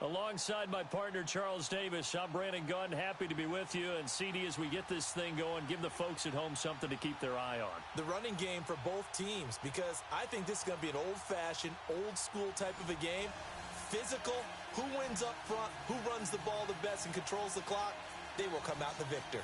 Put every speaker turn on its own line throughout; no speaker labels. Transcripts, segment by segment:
Alongside my partner, Charles Davis, I'm Brandon Gunn. Happy to be with you. And, CD, as we get this thing going, give the folks at home something to keep their eye on.
The running game for both teams, because I think this is going to be an old-fashioned, old-school type of a game. Physical, who wins up front, who runs the ball the best and controls the clock, they will come out the victor.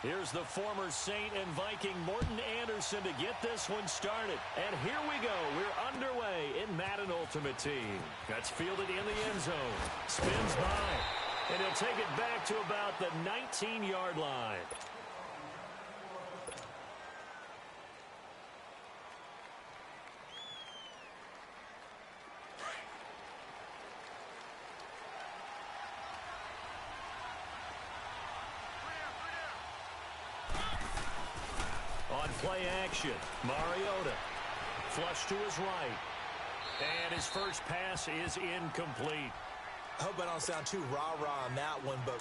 Here's the former Saint and Viking Morten Andersen to get this one started. And here we go. We're underway in Madden Ultimate Team. That's fielded in the end zone. Spins by. And he'll take it back to about the 19-yard line. On play action, Mariota. Flush to his right. And his first pass is incomplete.
I hope I don't sound too rah-rah on that one, but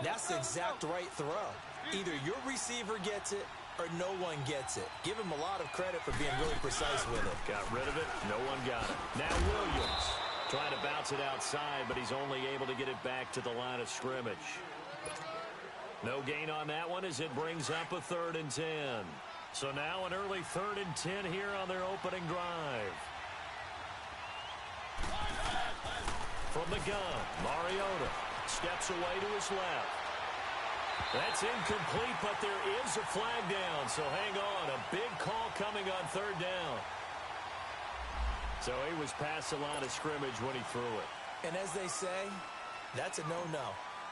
that's the exact right throw. Either your receiver gets it or no one gets it. Give him a lot of credit for being really precise with it.
Got rid of it. No one got it. Now Williams trying to bounce it outside, but he's only able to get it back to the line of scrimmage. No gain on that one as it brings up a 3rd and 10. So now an early 3rd and 10 here on their opening drive. From the gun, Mariota steps away to his left. That's incomplete, but there is a flag down, so hang on. A big call coming on 3rd down. So he was past the line of scrimmage when he threw it.
And as they say, that's a no-no.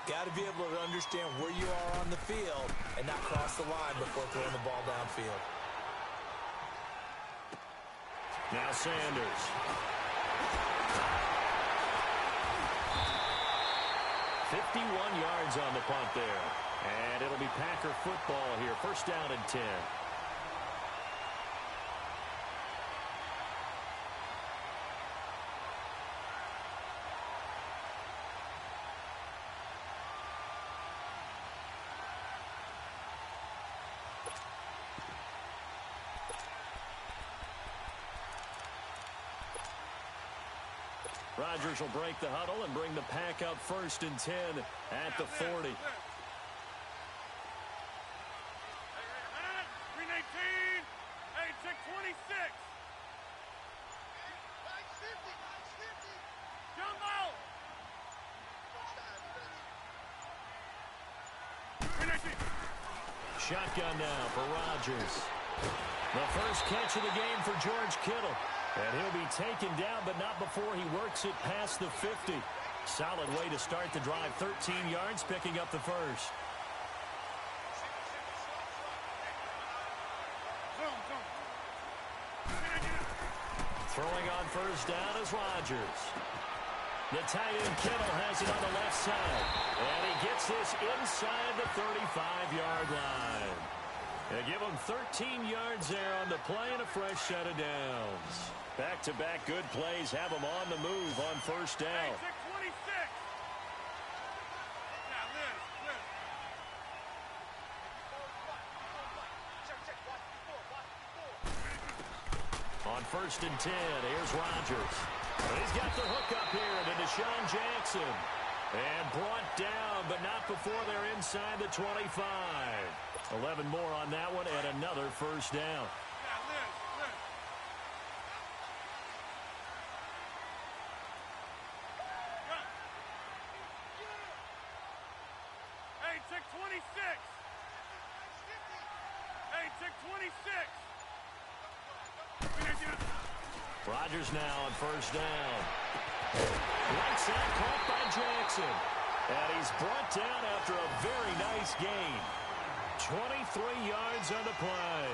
Got to be able to understand where you are on the field and not cross the line before throwing the ball downfield.
Now Sanders. 51 yards on the punt there. And it'll be Packer football here. 1st down and 10. Rodgers will break the huddle and bring the pack up 1st and 10 at the 40.
319, hey, check 26. Jump out. 319.
Shotgun now for Rodgers. The first catch of the game for George Kittle. And he'll be taken down, but not before he works it past the 50. Solid way to start the drive. 13 yards, picking up the first. Throwing on 1st down is Rodgers. The tight end Kittle has it on the left side. And he gets this inside the 35-yard line. They give him 13 yards there on the play and a fresh set of downs. Back-to-back good plays have him on the move on 1st down.
Hey, 26. Now,
On 1st and 10, here's Rodgers. And he's got the hook up here to Deshaun Jackson. And brought down, but not before they're inside the 25. 11 more on that one and another 1st down.
Hey, check 26. Hey, check 26.
Rodgers now on 1st down. Right side caught by Jackson. And he's brought down after a very nice gain. 23 yards on the play.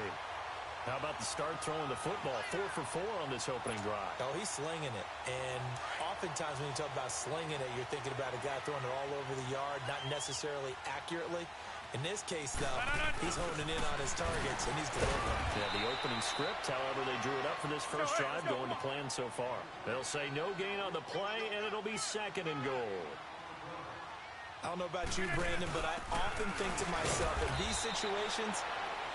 How about the start throwing the football? 4 for 4 on this opening drive.
Oh, he's slinging it. And oftentimes when you talk about slinging it, you're thinking about a guy throwing it all over the yard, not necessarily accurately. In this case, though, he's honing in on his targets, and he's delivering.
Yeah, the opening script, however, they drew it up for this first drive going to plan so far. They'll say no gain on the play, and it'll be 2nd and goal.
I don't know about you, Brandon, but I often think to myself, in these situations,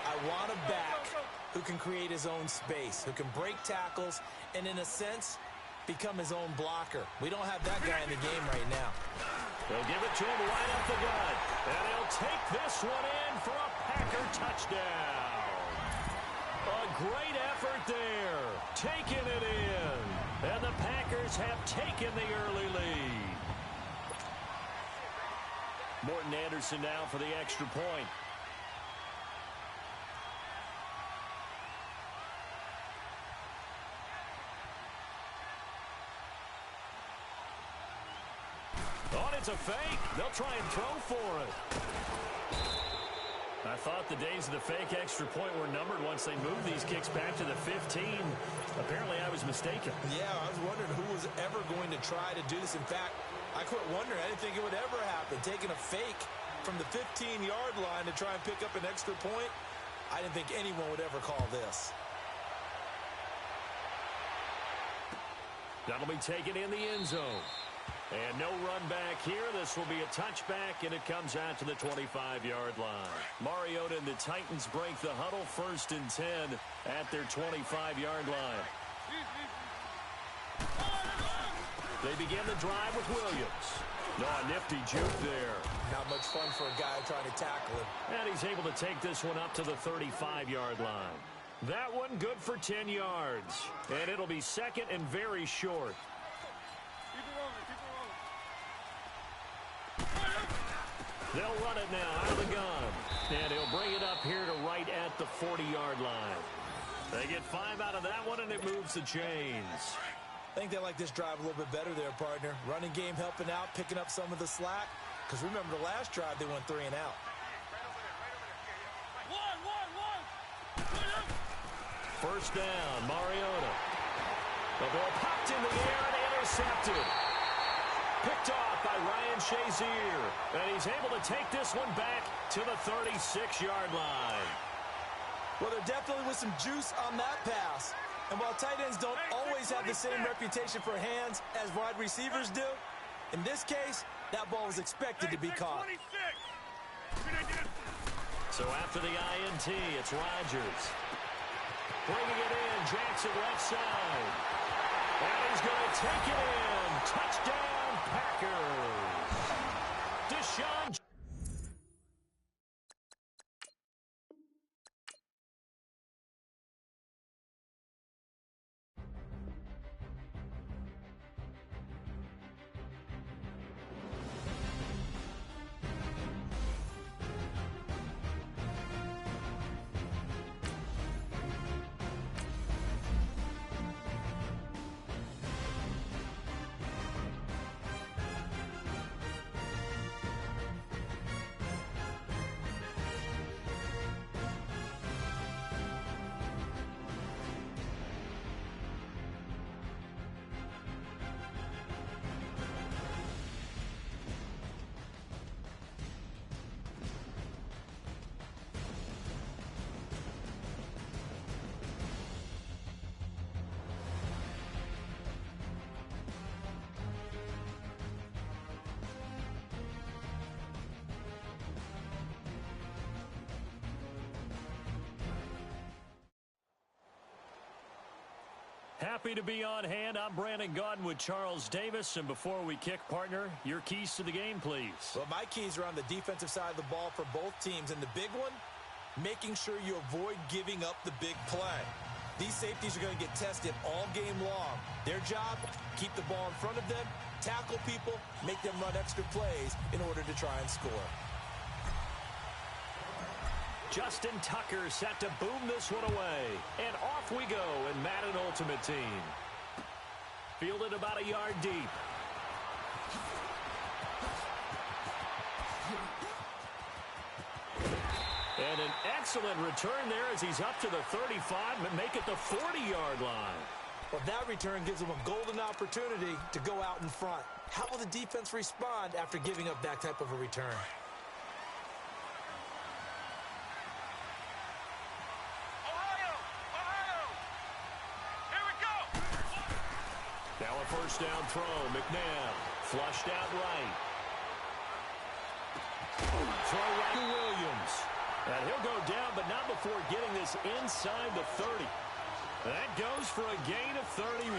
I want a back who can create his own space, who can break tackles, and in a sense, become his own blocker. We don't have that guy in the game right now.
They'll give it to him right up the gut. And he'll take this one in for a Packer touchdown. A great effort there. Taking it in. And the Packers have taken the early lead. Morton Anderson now for the extra point. It's a fake. They'll try and throw for it. I thought the days of the fake extra point were numbered once they moved these kicks back to the 15. Apparently, I was mistaken.
Yeah, I was wondering who was ever going to try to do this. In fact, I quit wondering. I didn't think it would ever happen. Taking a fake from the 15-yard line to try and pick up an extra point, I didn't think anyone would ever call this.
That'll be taken in the end zone. And no run back here. This will be a touchback, and it comes out to the 25-yard line. Mariota and the Titans break the huddle 1st and 10 at their 25-yard line. They begin the drive with Williams. No, a nifty juke there.
Not much fun for a guy trying to tackle him.
And he's able to take this one up to the 35-yard line. That one good for 10 yards. And it'll be 2nd and very short. They'll run it now out of the gun. And he'll bring it up here to right at the 40-yard line. They get 5 out of that one, and it moves the chains.
I think they like this drive a little bit better there, partner. Running game helping out, picking up some of the slack. Because remember, the last drive, they went 3 and out.
First down, Mariota. The ball popped in the air and intercepted. Picked off by Ryan Shazier. And he's able to take this one back to the 36-yard line.
Well, there definitely was some juice on that pass. And while tight ends don't always have the same reputation for hands as wide receivers do, in this case, that ball was expected to be caught.
So after the INT, it's Rodgers. Bringing it in, Jackson left side. And he's going to take it in. Touchdown, Packers. Deshaun. Happy to be on hand. I'm Brandon Gaudin with Charles Davis. And before we kick, partner, your keys to the game, please.
Well, my keys are on the defensive side of the ball for both teams. And the big one, making sure you avoid giving up the big play. These safeties are going to get tested all game long. Their job, keep the ball in front of them, tackle people, make them run extra plays in order to try and score.
Justin Tucker set to boom this one away. And off we go in Madden Ultimate Team. Fielded about a yard deep. And an excellent return there as he's up to the 35 and make it the 40-yard line.
Well, that return gives them a golden opportunity to go out in front. How will the defense respond after giving up that type of a return?
Ohio! Here we go!
Now a first down throw. McNabb flushed out right. Throw right to Williams. And he'll go down, but not before getting this inside the 30. That goes for a gain of 31.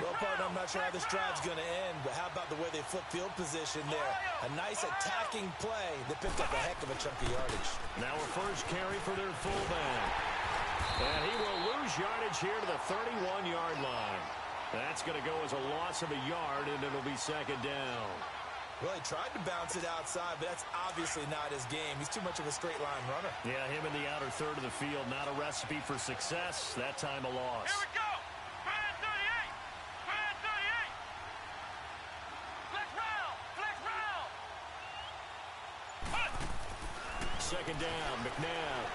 Well, partner, I'm not sure how this drive's going to end, but how about the way they flip field position there? A nice attacking play that picked up a heck of a chunk of yardage.
Now a first carry for their fullback. And he will lose yardage here to the 31-yard line. That's going to go as a loss of a yard, and it'll be second down.
Well, he tried to bounce it outside, but that's obviously not his game. He's too much of a straight-line runner.
Yeah, him in the outer third of the field, not a recipe for success. That time a loss.
Here we go! Fire 38! Fire 38! Flex round! Flex round! Hut!
Second down, McNabb.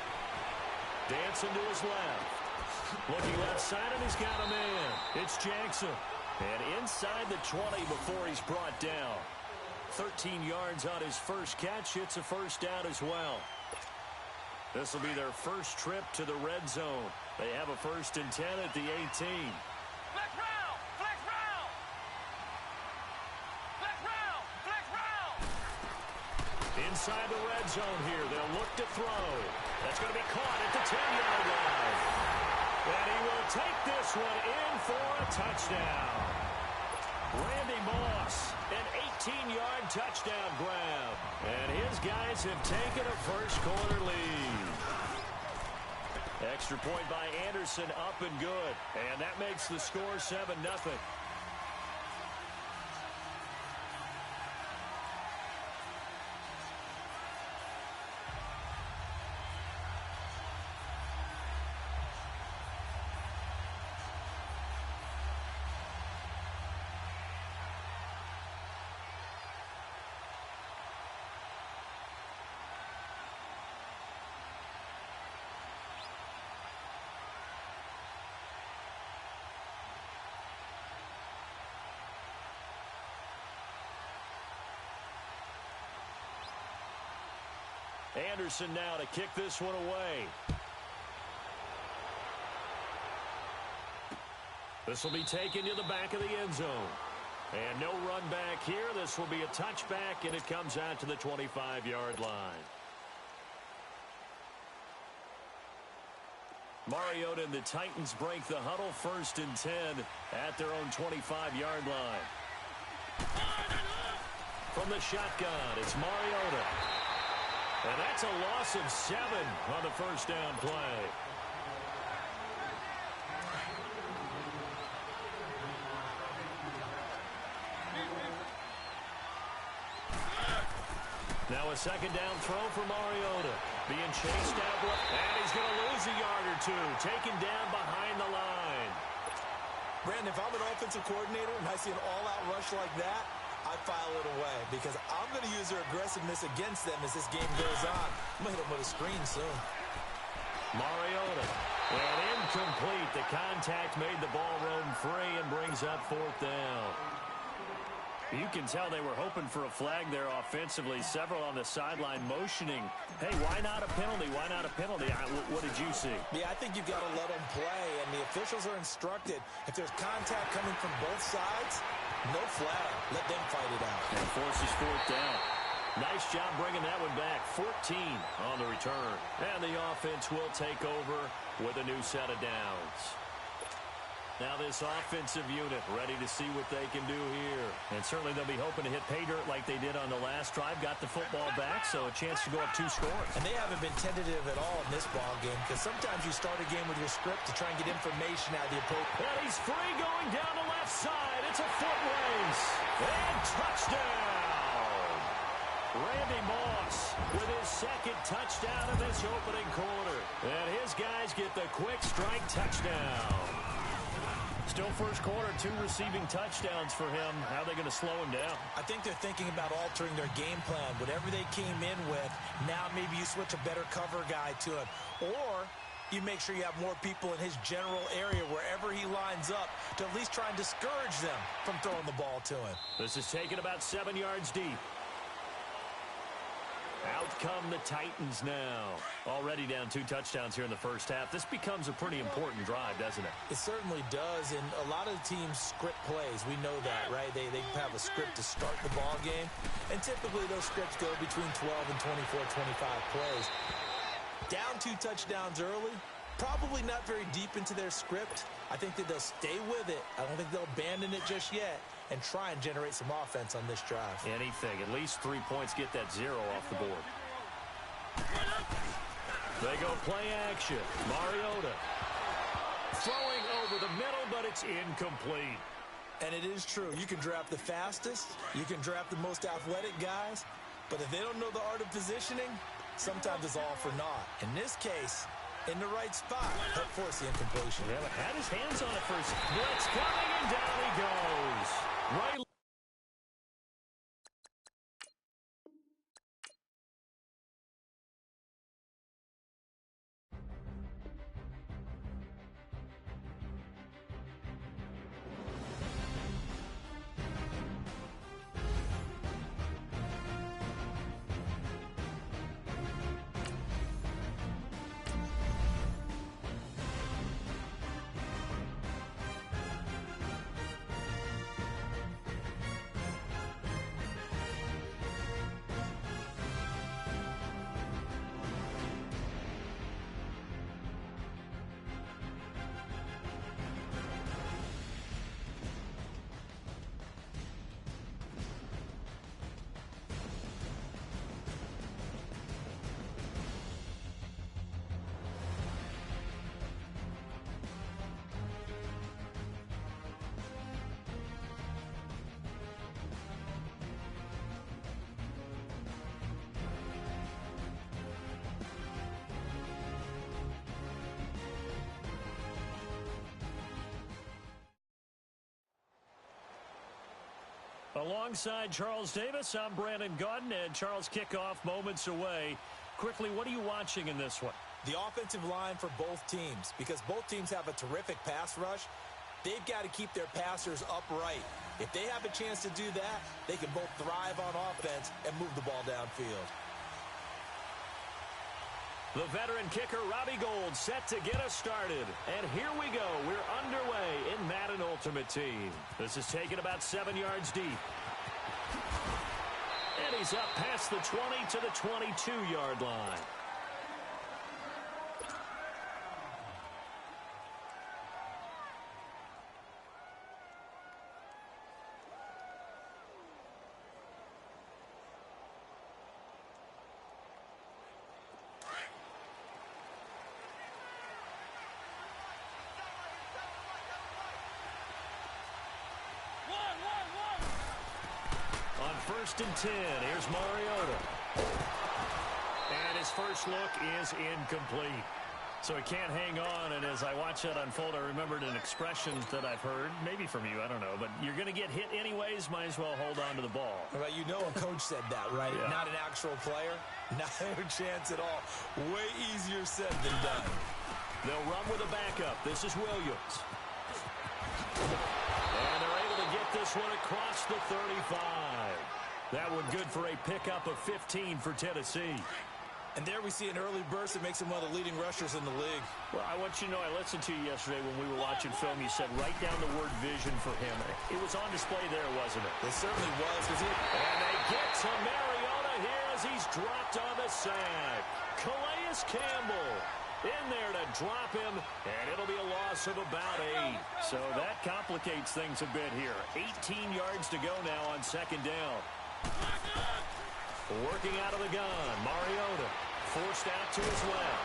Dancing to his left. Looking left side, and he's got a man. It's Jackson. And inside the 20 before he's brought down. 13 yards on his first catch. It's a first down as well. This will be their first trip to the red zone. They have a 1st and 10 at the 18.
Flex round! Flex round! Flex round! Flex round!
Inside the red zone here. They'll look to throw. That's going to be caught at the 10-yard line. And he will take this one in for a touchdown. Randy Moss, an 18-yard touchdown grab. And his guys have taken a first-quarter lead. Extra point by Anderson, up and good. And that makes the score 7-0. Anderson now to kick this one away. This will be taken to the back of the end zone. And no run back here. This will be a touchback, and it comes out to the 25-yard line. Mariota and the Titans break the huddle, 1st and 10 at their own 25-yard line. From the shotgun, it's Mariota. And that's a loss of 7 on the first down play. Now a second down throw for Mariota. Being chased out, and he's going to lose a yard or two. Taken down behind the line.
Brandon, if I'm an offensive coordinator and I see an all-out rush like that, I file it away because I'm going to use their aggressiveness against them as this game goes on. I'm going to hit them with a screen soon.
Mariota. And incomplete. The contact made the ball roam free and brings up 4th down. You can tell they were hoping for a flag there offensively. Several on the sideline motioning. Hey, why not a penalty? Why not a penalty? What did you see?
Yeah, I think you've got to let them play, and the officials are instructed. If there's contact coming from both sides, no flag. Let them fight it out.
And forces 4th down. Nice job bringing that one back. 14 on the return. And the offense will take over with a new set of downs. Now this offensive unit ready to see what they can do here. And certainly they'll be hoping to hit pay dirt like they did on the last drive. Got the football back, so a chance to go up 2 scores.
And they haven't been tentative at all in this ball game because sometimes you start a game with your script to try and get information out of the opponent.
And he's free going down the left side. It's a foot race. And touchdown! Randy Moss with his 2nd touchdown of this opening quarter. And his guys get the quick strike touchdown. Still first quarter, 2 receiving touchdowns for him. How are they going to slow him down?
I think they're thinking about altering their game plan. Whatever they came in with, now maybe you switch a better cover guy to him. Or you make sure you have more people in his general area wherever he lines up to at least try and discourage them from throwing the ball to him.
This is taken about 7 yards deep. Out come the Titans now. Already down 2 touchdowns here in the first half. This becomes a pretty important drive, doesn't it?
It certainly does, and a lot of teams script plays. We know that, right? They have a script to start the ball game, and typically those scripts go between 12 and 24, 25 plays. Down 2 touchdowns early, probably not very deep into their script. I think that they'll stay with it. I don't think they'll abandon it just yet and try and generate some offense on this drive.
Anything. At least 3 points, get that 0 off the board. They go play action. Mariota throwing over the middle, but it's incomplete.
And it is true. You can draft the fastest. You can draft the most athletic guys. But if they don't know the art of positioning, sometimes it's all for naught. In this case, in the right spot, that forced the incompletion.
Yeah, but had his hands on it first. Blitz coming, and down he goes. Right. Alongside Charles Davis, I'm Brandon Gaudin, and Charles, kickoff moments away. Quickly, what are you watching in this one?
The offensive line for both teams, because both teams have a terrific pass rush. They've got to keep their passers upright. If they have a chance to do that, they can both thrive on offense and move the ball downfield.
The veteran kicker, Robbie Gould, set to get us started. And here we go. We're underway in Madden Ultimate Team. This is taken about 7 yards deep. And he's up past the 20 to the 22-yard line. First and 10. Here's Mariota. And his first look is incomplete. So he can't hang on, and as I watch that unfold, I remembered an expression that I've heard, maybe from you, I don't know, but you're going to get hit anyways, might as well hold on to the ball.
Well, you know a coach said that, right?
Yeah.
Not an actual player. Not a chance at all. Way easier said than done.
They'll run with a backup. This is Williams. And they're able to get this one across the 35. That one good for a pickup of 15 for Tennessee.
And there we see an early burst that makes him one of the leading rushers in the league.
Well, I want you to know, I listened to you yesterday when we were watching film. You said write down the word vision for him. It was on display there, wasn't it?
It certainly was.
And they get to Mariota here as he's dropped on the sack. Calais Campbell in there to drop him, and it'll be a loss of about 8. So that complicates things a bit here. 18 yards to go now on second down. Working out of the gun, Mariota forced out to his left.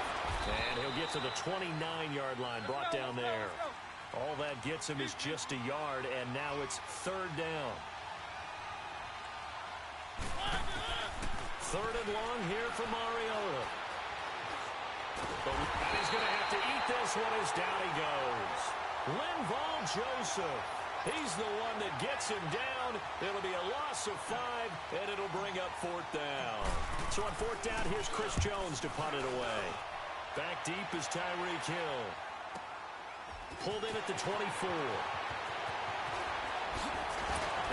And he'll get to the 29-yard line, brought down there. All that gets him is just a yard, and now it's third down. Third and long here for Mariota. And he's going to have to eat this one as down he goes. Linval Joseph. He's the one that gets him down. It'll be a loss of 5, and it'll bring up 4th down. So on 4th down, here's Chris Jones to punt it away. Back deep is Tyreek Hill. Pulled in at the 24.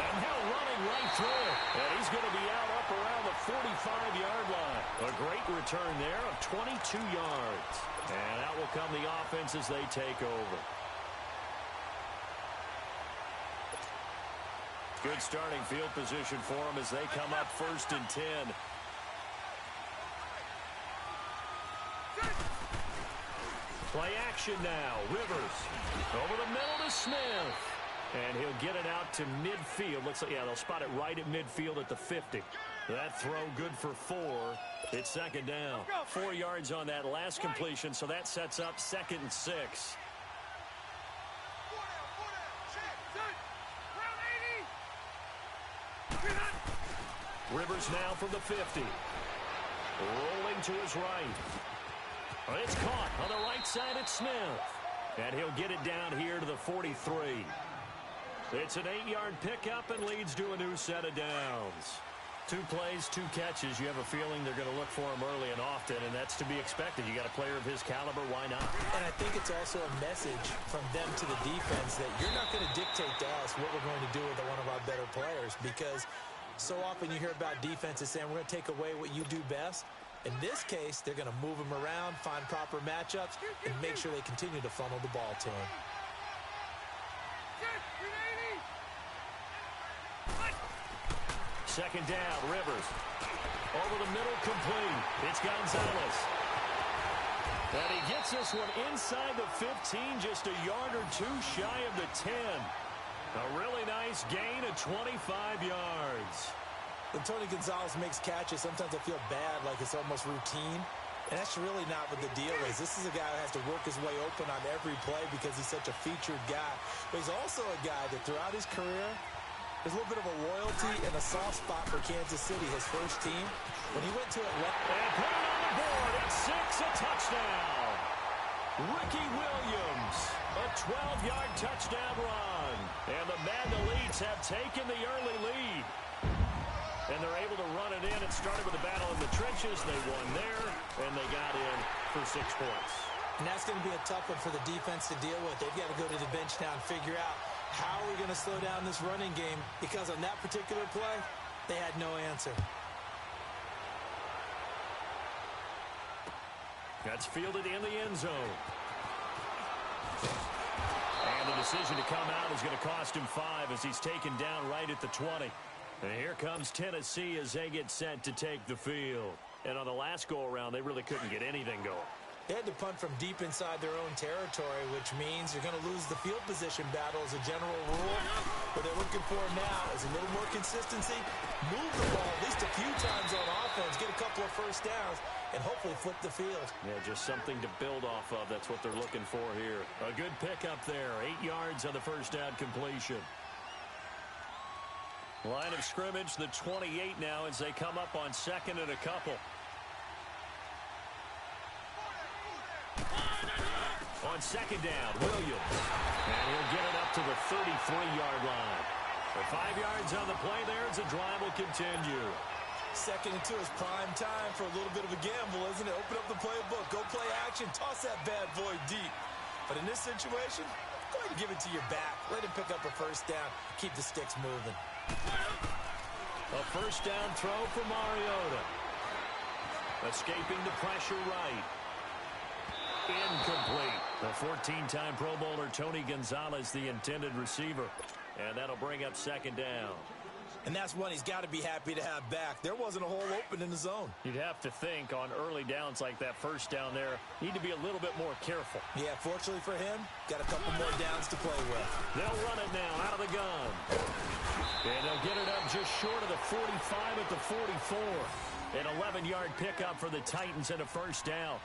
And Hill running right through it. And he's going to be out up around the 45-yard line. A great return there of 22 yards. And out will come the offense as they take over. Good starting field position for them as they come up 1st and 10. Play action now. Rivers over the middle to Smith. And he'll get it out to midfield. Looks like, yeah, they'll spot it right at midfield at the 50. That throw good for 4. It's 2nd down. 4 yards on that last completion, so that sets up 2nd and 6. Rivers now from the 50. Rolling to his right. It's caught on the right side at Smith. And he'll get it down here to the 43. It's an 8-yard pickup and leads to a new set of downs. 2 plays, 2 catches. You have a feeling they're going to look for him early and often, and that's to be expected. You got a player of his caliber, why not?
And I think it's also a message from them to the defense that you're not going to dictate to us what we're going to do with one of our better players, because so often you hear about defenses saying we're going to take away what you do best. In this case, they're going to move him around, find proper matchups, and make sure they continue to funnel the ball to him.
Second down, Rivers. Over the middle, complete. It's Gonzalez. And he gets this one inside the 15, just a yard or 2 shy of the 10. A really nice gain of 25 yards.
When Tony Gonzalez makes catches, sometimes I feel bad, like it's almost routine. And that's really not what the deal is. This is a guy who has to work his way open on every play because he's such a featured guy. But he's also a guy that throughout his career, there's a little bit of a loyalty and a soft spot for Kansas City, his first team. When he went to Atlanta.
And put it on the board at 6, a touchdown. Ricky Williams, a 12-yard touchdown run. And the Madden Elites have taken the early lead. And they're able to run it in. It started with a battle in the trenches. They won there, and they got in for 6 points.
And that's going to be a tough one for the defense to deal with. They've got to go to the bench now and figure out how are we going to slow down this running game, because on that particular play, they had no answer.
That's fielded in the end zone. And the decision to come out is going to cost him 5 as he's taken down right at the 20. And here comes Tennessee as they get set to take the field. And on the last go-around, they really couldn't get anything going.
They had to punt from deep inside their own territory, which means you're going to lose the field position battle as a general rule. What they're looking for now is a little more consistency, move the ball at least a few times on offense, get a couple of first downs, and hopefully flip the field.
Yeah, just something to build off of. That's what they're looking for here. A good pickup there. 8 yards on the first down completion. Line of scrimmage, the 28 now as they come up on 2nd and a couple. On 2nd down, Williams. And he'll get it up to the 33-yard line. For 5 yards on the play there as the drive will continue.
2nd and 2 is prime time for a little bit of a gamble, isn't it? Open up the playbook, go play action, toss that bad boy deep. But in this situation, go ahead and give it to your back. Let him pick up a first down. Keep the sticks moving.
A first down throw for Mariota. Escaping the pressure right. Incomplete. The 14-time Pro Bowler Tony Gonzalez, the intended receiver. And that'll bring up 2nd down.
And that's one he's got to be happy to have back. There wasn't a hole open in the zone.
You'd have to think on early downs like that first down there, need to be a little bit more careful.
Yeah, fortunately for him, got a couple more downs to play with.
They'll run it now out of the gun. And they'll get it up just short of the 45 at the 44. An 11-yard pickup for the Titans and a first down.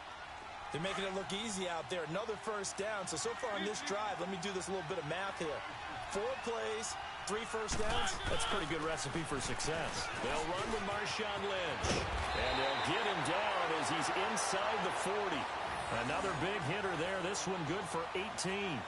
They're making it look easy out there. Another first down. So far on this drive, let me do this little bit of math here. 4 plays, 3 first downs.
That's a pretty good recipe for success. They'll run with Marshawn Lynch. And they'll get him down as he's inside the 40. Another big hitter there. This one good for 18.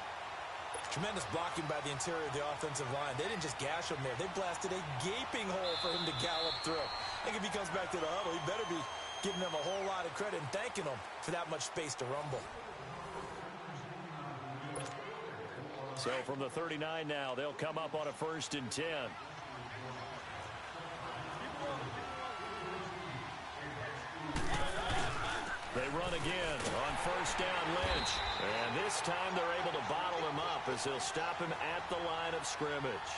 Tremendous blocking by the interior of the offensive line. They didn't just gash him there. They blasted a gaping hole for him to gallop through. I think if he comes back to the huddle, he better be giving them a whole lot of credit and thanking them for that much space to rumble.
So from the 39 now, they'll come up on a 1st and 10. They run again on 1st down, Lynch. And this time they're able to bottle him up as they'll stop him at the line of scrimmage.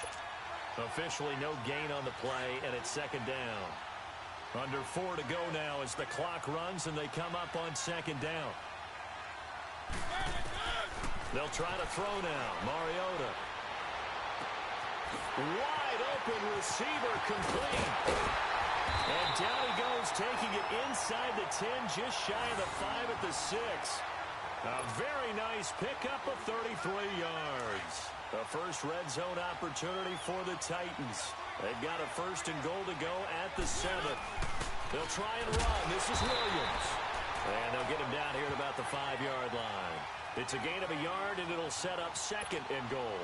Officially no gain on the play, and it's 2nd down. Under 4 to go now as the clock runs, and they come up on 2nd down. They'll try to throw now. Mariota. Wide open receiver, complete. And down he goes, taking it inside the 10, just shy of the 5 at the 6. A very nice pickup of 33 yards. The first red zone opportunity for the Titans. They've got a 1st and goal to go at the 7th. They'll try and run. This is Williams. And they'll get him down here at about the 5-yard line. It's a gain of a yard, and it'll set up 2nd and goal.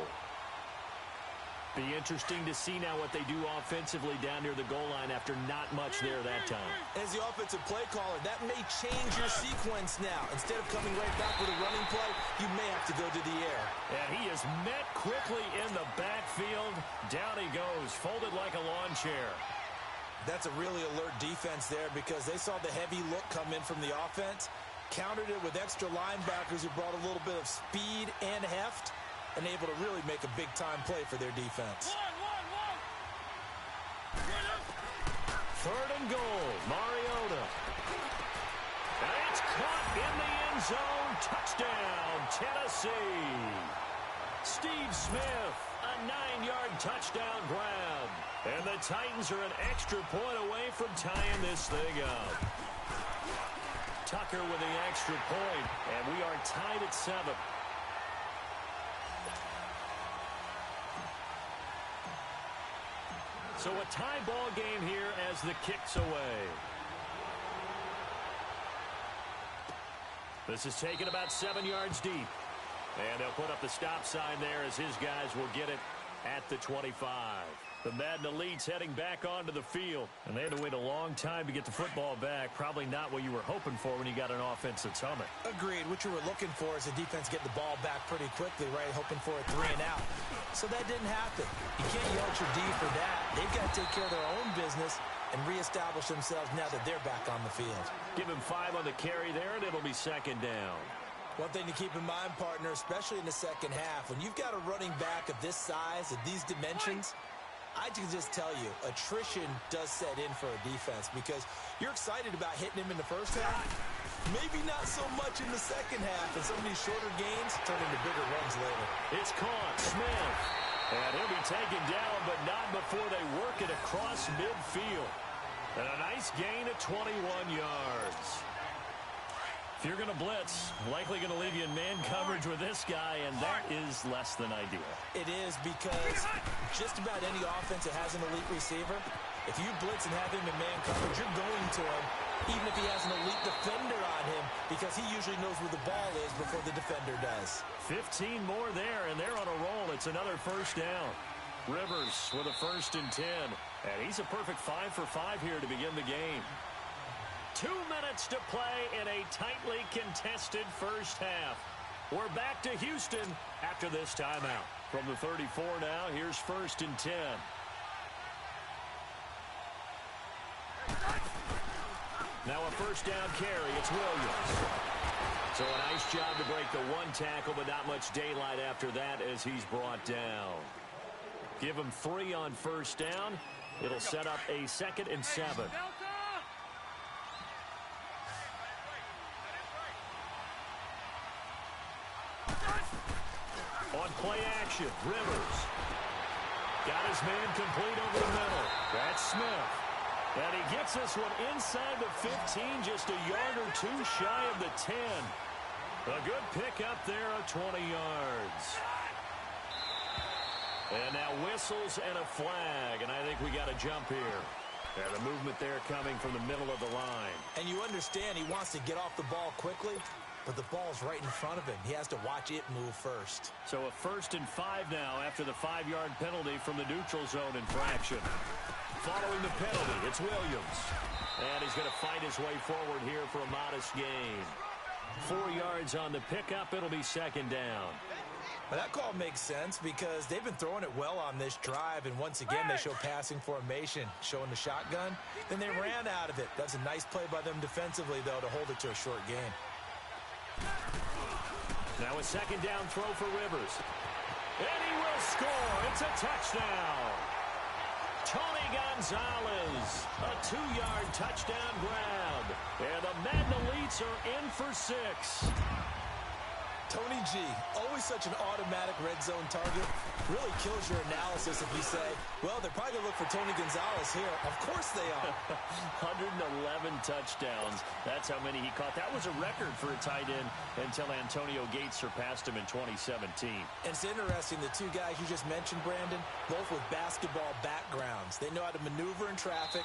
Be interesting to see now what they do offensively down near the goal line after not much there that time.
As the offensive play caller, that may change your sequence now. Instead of coming right back with a running play, you may have to go to the air.
And he is met quickly in the backfield. Down he goes, folded like a lawn chair.
That's a really alert defense there because they saw the heavy look come in from the offense, countered it with extra linebackers who brought a little bit of speed and heft, and able to really make a big-time play for their defense.
3rd and goal, Mariota. And it's caught in the end zone. Touchdown, Tennessee. Steve Smith, a 9-yard touchdown grab. And the Titans are an extra point away from tying this thing up. Tucker with the extra point, and we are tied at 7. So a tie ball game here as the kick's away. This is taken about 7 yards deep. And they'll put up the stop sign there as his guys will get it at the 25. The Madden Elites heading back onto the field. And they had to wait a long time to get the football back. Probably not what you were hoping for when you got an offense that's humming.
Agreed. What you were looking for is the defense get the ball back pretty quickly, right? Hoping for a 3 and out. So that didn't happen. You can't yell at your D for that. They've got to take care of their own business and reestablish themselves now that they're back on the field.
Give him 5 on the carry there, and it'll be 2nd down.
One thing to keep in mind, partner, especially in the second half, when you've got a running back of this size, of these dimensions, I can just tell you, attrition does set in for a defense because you're excited about hitting him in the first half. Maybe not so much in the second half, and some of these shorter gains turn into bigger runs later.
It's caught, Smith. And he'll be taken down, but not before they work it across midfield. And a nice gain of 21 yards. If you're going to blitz, likely going to leave you in man coverage with this guy, and that is less than ideal.
It is because just about any offense that has an elite receiver, if you blitz and have him in man coverage, you're going to him, even if he has an elite defender on him, because he usually knows where the ball is before the defender does.
15 more there, and they're on a roll. It's another 1st down. Rivers with a 1st and 10, and he's a perfect 5 for 5 here to begin the game. 2 minutes to play in a tightly contested first half. We're back to Houston after this timeout. From the 34 now, here's 1st and 10. Now a 1st down carry. It's Williams. So a nice job to break the 1 tackle, but not much daylight after that as he's brought down. Give him 3 on 1st down. It'll set up a 2nd and 7. On play action, Rivers. Got his man complete over the middle. That's Smith. And he gets this one inside the 15, just a yard or 2 shy of the 10. A good pickup there of 20 yards. And now whistles and a flag, and I think we got a jump here. And the movement there coming from the middle of the line.
And you understand he wants to get off the ball quickly. but the ball's right in front of him. He has to watch it move first.
So a 1st and 5 now after the 5-yard penalty from the neutral zone infraction. Following the penalty, it's Williams. And he's going to fight his way forward here for a modest gain. 4 yards on the pickup. It'll be 2nd down.
Well, that call makes sense because they've been throwing it well on this drive, and once again they show passing formation, showing the shotgun. Then they ran out of it. That's a nice play by them defensively, though, to hold it to a short game.
Now a 2nd down throw for Rivers. And he will score. It's a touchdown. Tony Gonzalez, a 2-yard touchdown grab. And the Madden Elites are in for 6.
Tony G, always such an automatic red zone target. Really kills your analysis if you say, well, they're probably going to look for Tony Gonzalez here. Of course they are.
111 touchdowns. That's how many he caught. That was a record for a tight end until Antonio Gates surpassed him in 2017.
And it's interesting, the two guys you just mentioned, Brandon, both with basketball backgrounds. They know how to maneuver in traffic,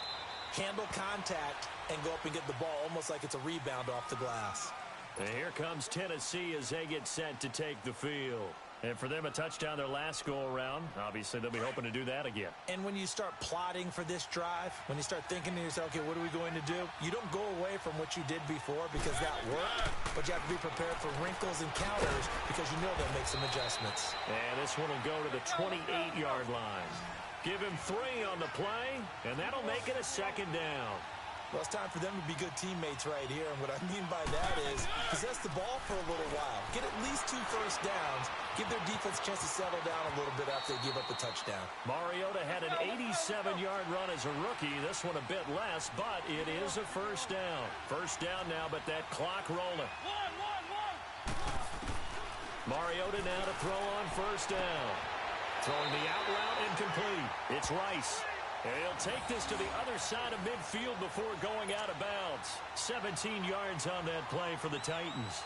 handle contact, and go up and get the ball almost like it's a rebound off the glass.
And here comes Tennessee as they get set to take the field. And for them, a touchdown their last go-around. Obviously, they'll be hoping to do that again.
And when you start plotting for this drive, when you start thinking to yourself, okay, what are we going to do? You don't go away from what you did before because that worked, but you have to be prepared for wrinkles and counters because you know they'll make some adjustments.
And this one will go to the 28-yard line. Give him 3 on the play, and that'll make it a 2nd down.
Well, it's time for them to be good teammates right here. And what I mean by that is possess the ball for a little while. Get at least 2 first downs. Give their defense a chance to settle down a little bit after they give up a touchdown.
Mariota had an 87-yard run as a rookie. This one a bit less, but it is a 1st down. 1st down now, but that clock rolling. Mariota now to throw on 1st down. Throwing the out route incomplete. It's Rice. And he'll take this to the other side of midfield before going out of bounds. 17 yards on that play for the Titans.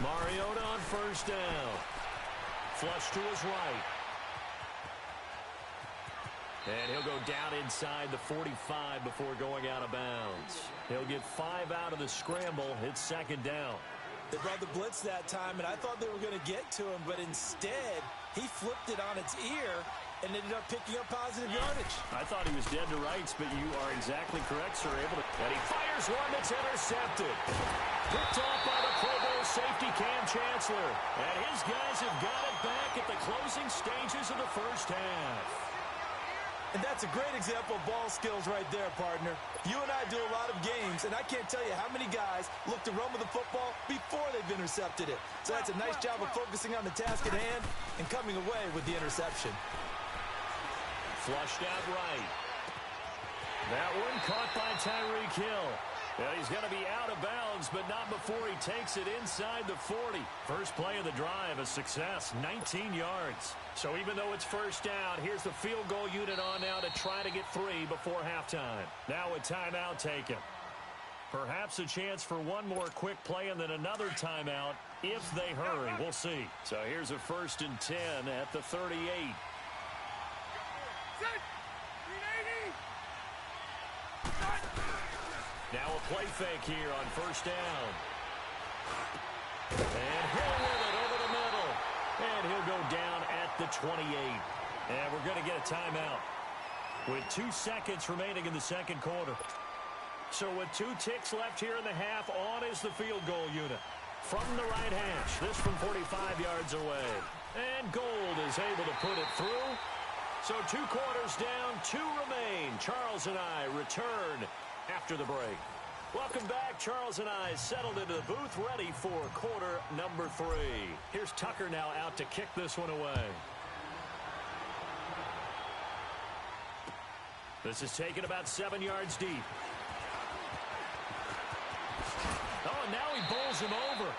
Mariota on 1st down. Flush to his right. And he'll go down inside the 45 before going out of bounds. He'll get 5 out of the scramble. It's 2nd down.
They brought the blitz that time, and I thought they were going to get to him, but instead, he flipped it on its ear and ended up picking up positive yardage.
I thought he was dead to rights, but you are exactly correct, sir. And he fires one that's intercepted. Picked off by the Pro Bowl safety Cam Chancellor. And his guys have got it back at the closing stages of the 1st half.
And that's a great example of ball skills right there, partner. You and I do a lot of games, and I can't tell you how many guys look to run with the football before they've intercepted it. So that's a nice job of focusing on the task at hand and coming away with the interception.
Flushed out right. That one caught by Tyreek Hill. Well, he's going to be out of bounds, but not before he takes it inside the 40. First play of the drive, a success, 19 yards. So even though it's 1st down, here's the field goal unit on now to try to get 3 before halftime. Now a timeout taken. Perhaps a chance for one more quick play and then another timeout if they hurry. We'll see. So here's a 1st and 10 at the 38. Now a play fake here on 1st down. And Hill with it over the middle. And he'll go down at the 28. And we're going to get a timeout with 2 seconds remaining in the 2nd quarter. So with 2 ticks left here in the half, on is the field goal unit. From the right hash, this from 45 yards away. And Gold is able to put it through. So 2 quarters down, 2 remain. Charles and I return after the break. Welcome back. Charles and I settled into the booth, ready for quarter number 3. Here's Tucker now out to kick this one away. This is taken about 7 yards deep. Oh, and now he bowls him over.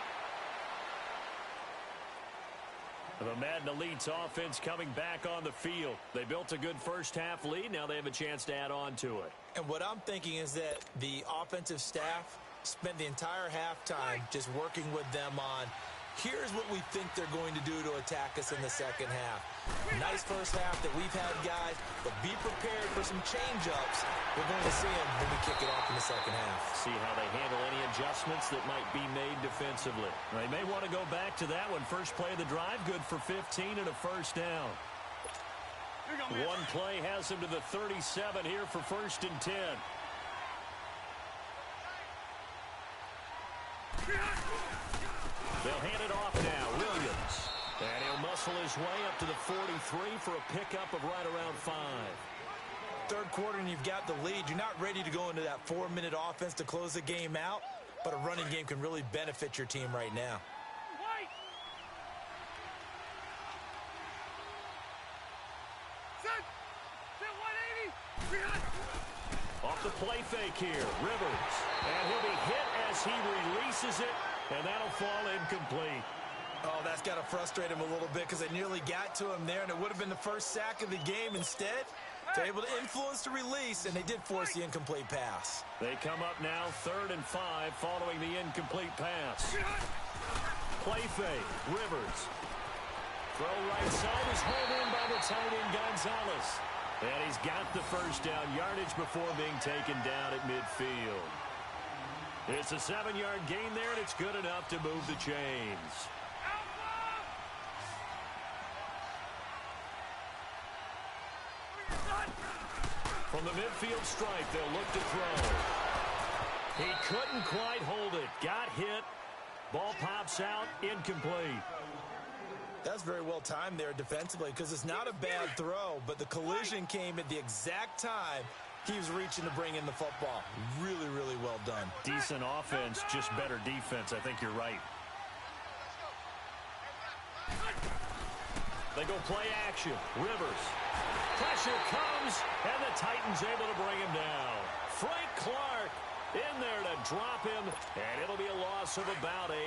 The Madden Elites offense coming back on the field. They built a good 1st half lead. Now they have a chance to add on to it.
And what I'm thinking is that the offensive staff spent the entire halftime just working with them on Here's what we think they're going to do to attack us in the second half. Nice first half that we've had, guys, but be prepared for some change-ups. We're going to see them when we kick it off in the second half.
See how they handle any adjustments that might be made defensively. They may want to go back to that one. First play of the drive, good for 15 and a first down. One play has him to the 37 here for 1st and 10. They'll hand it off now. Williams. And he'll muscle his way up to the 43 for a pickup of right around 5.
Third quarter and you've got the lead. You're not ready to go into that 4-minute offense to close the game out, but a running game can really benefit your team right now.
Off the play fake here, Rivers. And he'll be hit as he releases it, and that'll fall incomplete.
Oh, that's got to frustrate him a little bit because they nearly got to him there, and it would have been the first sack of the game. Instead, they're able to influence the release, and they did force the incomplete pass.
They come up now 3rd and 5 following the incomplete pass. Play fake, Rivers. Throw right side is hauled in by the tight end Gonzalez. And he's got the first down yardage before being taken down at midfield. It's a 7-yard gain there, and it's good enough to move the chains. From the midfield stripe, they'll look to throw. He couldn't quite hold it. Got hit. Ball pops out. Incomplete.
That's very well timed there defensively because it's not a bad throw, but the collision came at the exact time he was reaching to bring in the football. Really, really well done.
Decent offense, just better defense. I think you're right. They go play action. Rivers. Pressure comes, and the Titans able to bring him down. Frank Clark in there to drop him, and it'll be a loss of about 8.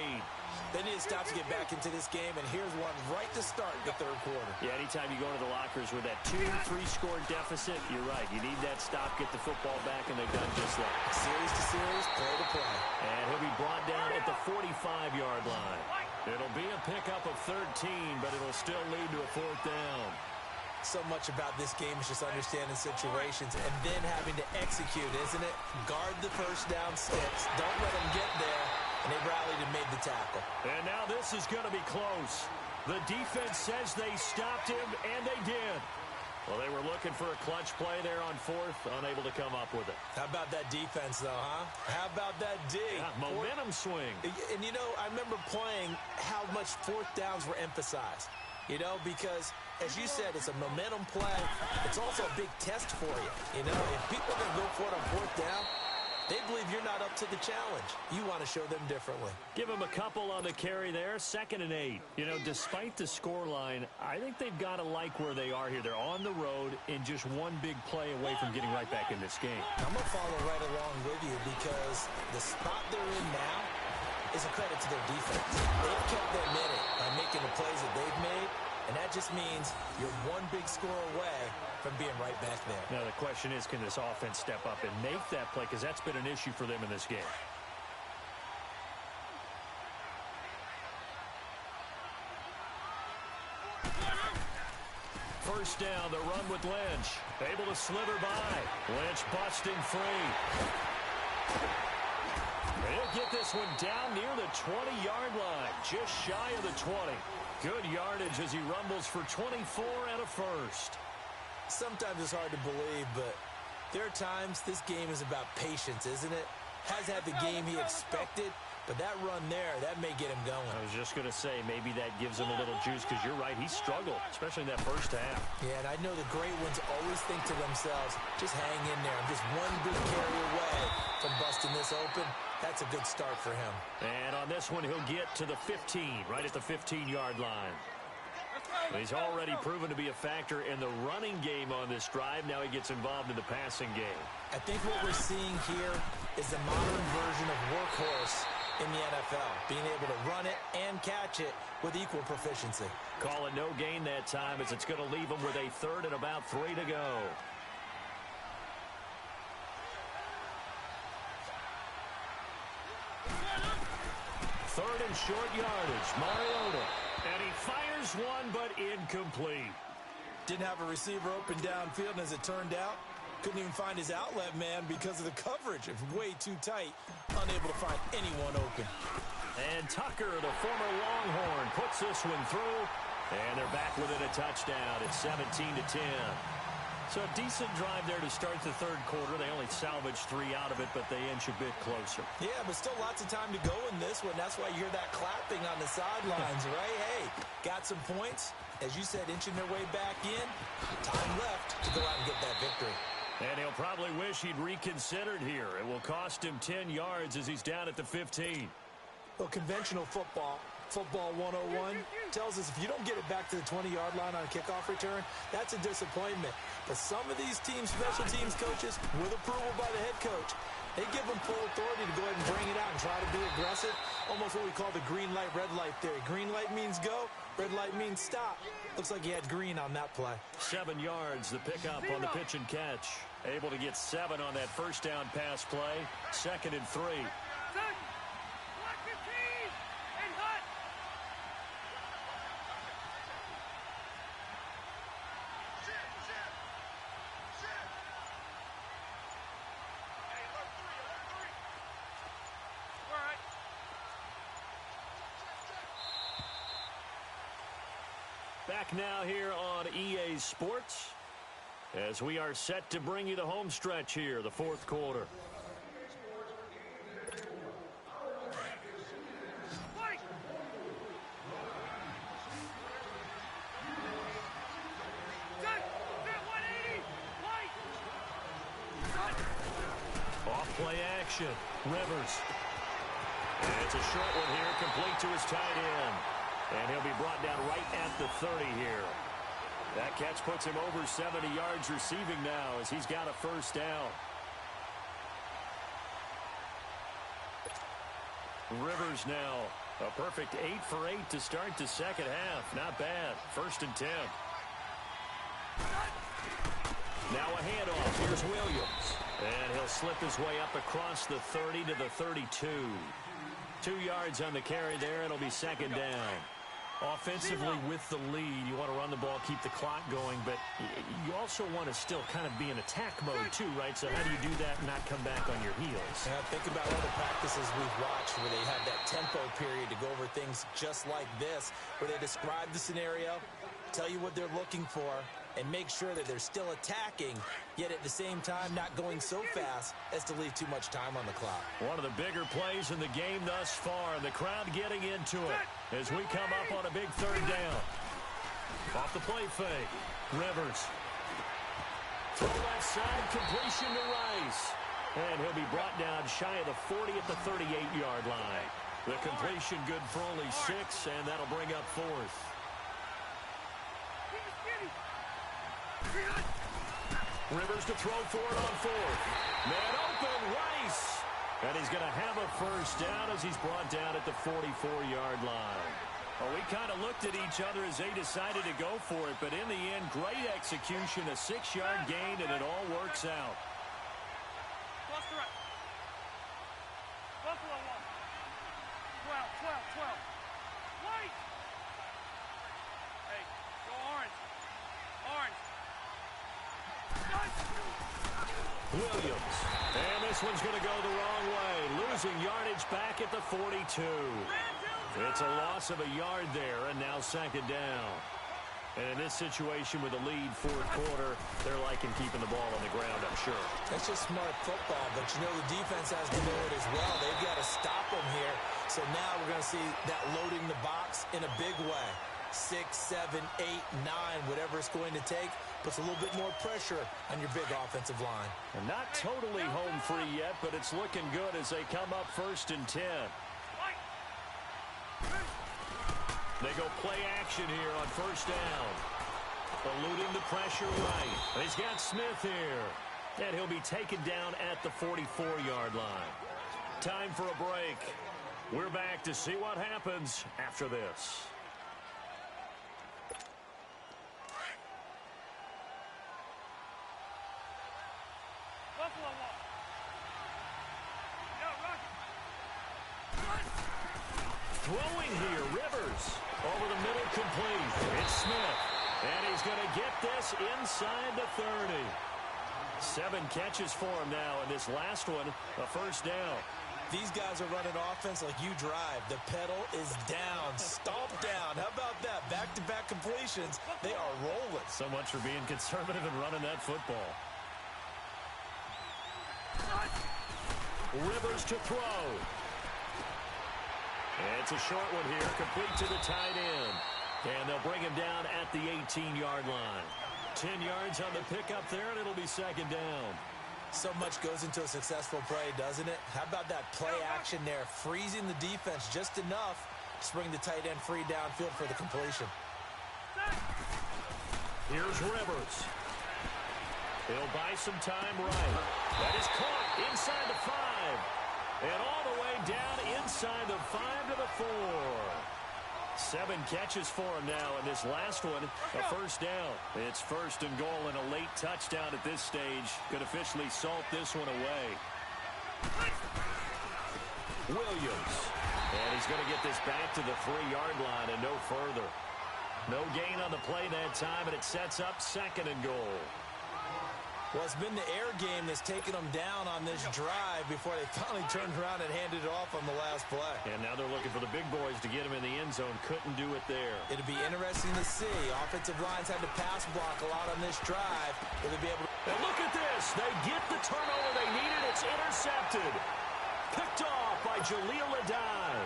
They need to stop to get back into this game, and here's one right to start the third quarter.
Yeah, anytime you go into the lockers with that 2-3-score deficit, you're right. You need that stop, get the football back, and they've done just that.
Series to series, play to play.
And he'll be brought down at the 45-yard line. It'll be a pickup of 13, but it'll still lead to a 4th down.
So much about this game is just understanding situations and then having to execute, isn't it? Guard the first down sticks. Don't let them get there. And they rallied and made the tackle.
And now this is going to be close. The defense says they stopped him, and they did. Well, they were looking for a clutch play there on 4th, unable to come up with it.
How about that defense, though, huh? How about that D?
Yeah, momentum swing.
And, you know, I remember playing how much 4th downs were emphasized. You know, because, as you said, it's a momentum play. It's also a big test for you. You know, if people are going to go for it on 4th down, they believe you're not up to the challenge. You want to show them differently.
Give them a couple on the carry there, 2nd and 8. You know, despite the scoreline, I think they've got to like where they are here. They're on the road and just one big play away from getting right back in this game.
I'm going to follow right along with you because the spot they're in now is a credit to their defense. They've kept them in it by making the plays that they've made, and that just means you're one big score away from being right back there.
Now, the question is, can this offense step up and make that play? Because that's been an issue for them in this game. First down, the run with Lynch. Able to slither by. Lynch busting free. He'll get this one down near the 20-yard line, just shy of the 20. Good yardage as he rumbles for 24 and a first.
Sometimes it's hard to believe, but there are times this game is about patience, isn't it? Has had the game he expected, but that run there, that may get him going.
I was just going to say, maybe that gives him a little juice, because you're right, he struggled, especially in that first half.
Yeah, and I know the great ones always think to themselves, just hang in there. I'm just one big carry away from busting this open. That's a good start for him. And
on this one, he'll get to the 15, right at the 15-yard line. He's already proven to be a factor in the running game on this drive. Now he gets involved in the passing game.
I think what we're seeing here is the modern version of workhorse in the NFL, being able to run it and catch it with equal proficiency.
Call it no gain that time, as it's going to leave him with a 3rd and about 3 to go. Third and short yardage. Mariota. And he fires one, but incomplete.
Didn't have a receiver open downfield, and as it turned out, couldn't even find his outlet man because of the coverage. It's way too tight. Unable to find anyone open.
And Tucker, the former Longhorn, puts this one through. And they're back within a touchdown. It's 17-10. So a decent drive there to start the third quarter. They only salvaged 3 out of it, but they inch a bit closer.
Yeah, but still lots of time to go in this one. That's why you hear that clapping on the sidelines, right? Hey, got some points. As you said, inching their way back in. Time left to go out and get that victory.
And he'll probably wish he'd reconsidered here. It will cost him 10 yards as he's down at the 15.
Well, conventional football 101, tells us if you don't get it back to the 20-yard line on a kickoff return, that's a disappointment. But some of these teams, special teams coaches, with approval by the head coach, they give them full authority to go ahead and bring it out and try to be aggressive, almost what we call the green light, red light theory. Green light means go, red light means stop. Looks like he had green on that play.
7 yards, the pickup on the pitch and catch. Able to get 7 on that first down pass play. 2nd and 3. Back now here on EA Sports as we are set to bring you the home stretch here, the fourth quarter. Off-play action. Rivers. And it's a short one here, complete to his tight end. And he'll be brought down right at the 30 here. That catch puts him over 70 yards receiving now as he's got a first down. Rivers now a perfect 8 for 8 to start the second half. Not bad. 1st and 10. Now a handoff. Here's Williams. And he'll slip his way up across the 30 to the 32. 2 yards on the carry there. It'll be 2nd down. Offensively with the lead, you want to run the ball, keep the clock going, but you also want to still kind of be in attack mode too, right? So how do you do that and not come back on your heels?
Yeah, think about all the practices we've watched where they have that tempo period to go over things just like this, where they describe the scenario, tell you what they're looking for, and make sure that they're still attacking, yet at the same time not going so fast as to leave too much time on the clock.
One of the bigger plays in the game thus far, and the crowd getting into it as we come up on a big 3rd down. Off the play fake. Rivers. Throw left side, completion to Rice. And he'll be brought down shy of the 40 at the 38-yard line. The completion good for only 6, and that'll bring up 4th. Rivers to throw for it on 4th. Man open, Rice. And he's going to have a first down as he's brought down at the 44-yard line. Well, we kind of looked at each other as they decided to go for it, but in the end, great execution, a 6-yard gain, and it all works out.
Cross the right. Buffalo 1. 12. Wait. Hey, go orange. Orange.
Williams. And this one's going to go the wrong way. Losing yardage back at the 42. It's a loss of a yard there, and now 2nd down. And in this situation with a lead, 4th quarter, they're liking keeping the ball on the ground, I'm sure.
That's just smart football, but you know the defense has to know it as well. They've got to stop them here. So now we're going to see that loading the box in a big way. 6, 7, 8, 9, whatever it's going to take, puts a little bit more pressure on your big offensive line.
And not totally home free yet, but it's looking good as they come up 1st and 10. They go play action here on 1st down. Eluding the pressure right. And he's got Smith here. And he'll be taken down at the 44-yard line. Time for a break. We're back to see what happens after this.
Buffalo 1. Yo, Rocky.
Throwing here, Rivers. Over the middle, complete. It's Smith. And he's going to get this inside the 30. 7 catches for him now, and this last one, a first down.
These guys are running offense like you drive. The pedal is down, stomp down. How about that? Back-to-back completions. They are rolling.
So much for being conservative and running that football. Rivers to throw. It's a short one here, complete to the tight end. And they'll bring him down at the 18-yard line. 10 yards on the pickup there, and it'll be second down.
So much goes into a successful play, doesn't it? How about that play action there, freezing the defense just enough to bring the tight end free downfield for the completion.
Here's Rivers. He'll buy some time right. That is caught inside the 5. And all the way down inside the 5 to the 4. 7 catches for him now, and this last one, a first down. It's first and goal, and a late touchdown at this stage could officially salt this one away. Williams. And he's going to get this back to the 3-yard line and no further. No gain on the play that time, and it sets up second and goal.
Well, it's been the air game that's taken them down on this drive before they finally turned around and handed it off on the last play.
And now they're looking for the big boys to get him in the end zone. Couldn't do it there.
It'll be interesting to see. Offensive lines had to pass block a lot on this drive. Will they be able to...
And look at this. They get the turnover they needed. It's intercepted. Picked off by Jaleel Adai.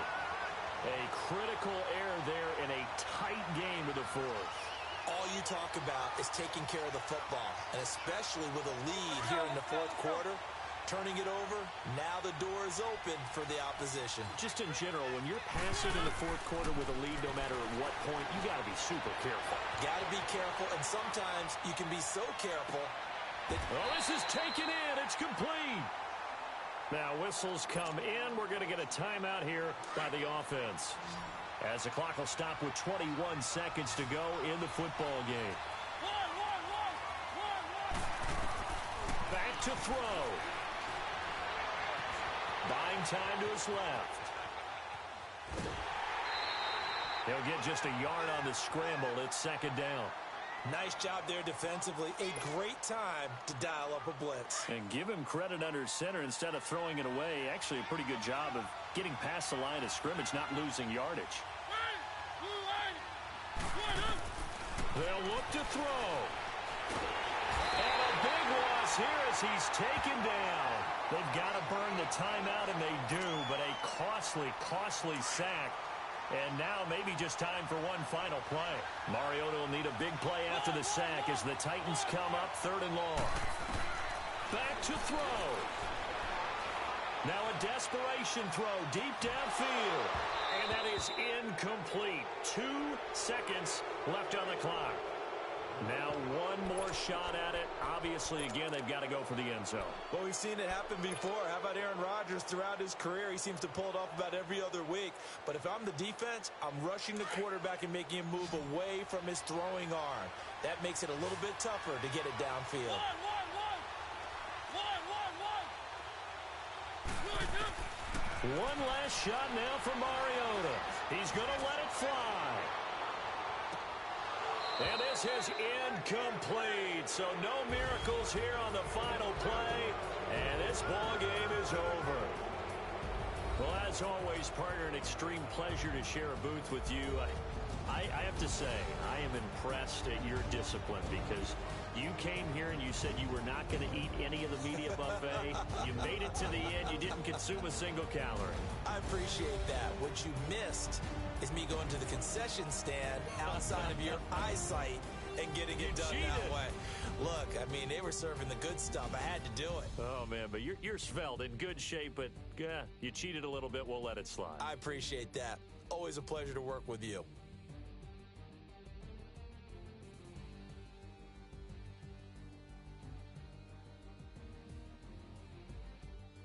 A critical error there in a tight game to the 4th.
All you talk about is taking care of the football, and especially with a lead here in the 4th quarter, turning it over, now the door is open for the opposition.
Just in general, when you're passive in the 4th quarter with a lead, no matter at what point, you got to be super careful.
Got to be careful, and sometimes you can be so careful that...
Oh, this is taken in. It's complete. Now whistles come in. We're going to get a timeout here by the offense, as the clock will stop with 21 seconds to go in the football game. Back to throw. Buying time to his left. He'll get just a yard on the scramble. It's second down.
Nice job there defensively. A great time to dial up a blitz.
And give him credit under center instead of throwing it away. Actually a pretty good job of getting past the line of scrimmage, not losing yardage. They'll look to throw. And a big loss here as he's taken down. They've got to burn the timeout, and they do, but a costly sack. And now maybe just time for one final play. Mariota will need a big play after the sack as the Titans come up 3rd and long. Back to throw. Now a desperation throw deep downfield. And that is incomplete. 2 seconds left on the clock. Now one more shot at it. Obviously, again, they've got to go for the end zone.
Well, we've seen it happen before. How about Aaron Rodgers throughout his career? He seems to pull it off about every other week. But if I'm the defense, I'm rushing the quarterback and making him move away from his throwing arm. That makes it a little bit tougher to get it downfield.
One last shot now for Mariota. He's going to let it fly. And this is incomplete. So no miracles here on the final play. And this ball game is over. Well, as always, partner, an extreme pleasure to share a booth with you. I have to say, I am impressed at your discipline because you came here and you said you were not going to eat any of the media buffet. You made it to the end. You didn't consume a single calorie.
I appreciate that. What you missed is me going to the concession stand outside of your eyesight and getting it done that way. Look, I mean, they were serving the good stuff. I had to do it.
Oh, man, but you're svelte, in good shape, but you cheated a little bit. We'll let it slide.
I appreciate that. Always a pleasure to work with you.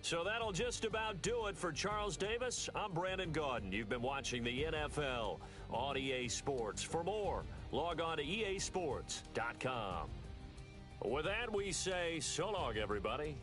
So that'll just about do it for Charles Davis. I'm Brandon Gaudin. You've been watching the NFL on EA Sports. For more, log on to easports.com. With that, we say so long, everybody.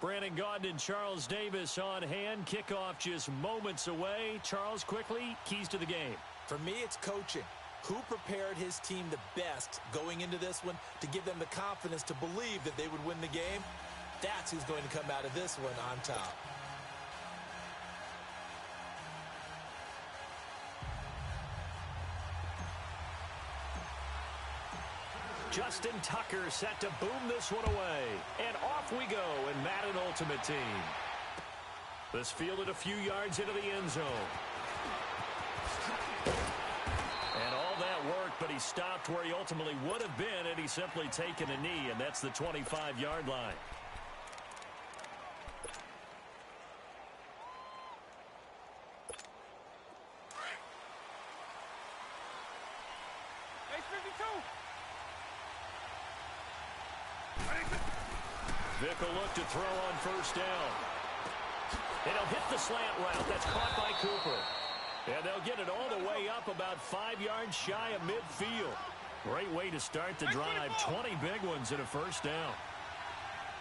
Brandon Gaudin and Charles Davis on hand. Kickoff just moments away. Charles, quickly, keys to the game.
For me, it's coaching. Who prepared his team the best going into this one to give them the confidence to believe that they would win the game? That's who's going to come out of this one on top.
Justin Tucker set to boom this one away. And off we go in Madden Ultimate Team. This fielded a few yards into the end zone. And all that worked, but he stopped where he ultimately would have been had he simply taken a knee, and that's the 25-yard line. Vick will look to throw on first down. And he'll hit the slant route. That's caught by Cooper. And they'll get it all the way up about 5 yards shy of midfield. Great way to start the drive. 20 big ones and a first down.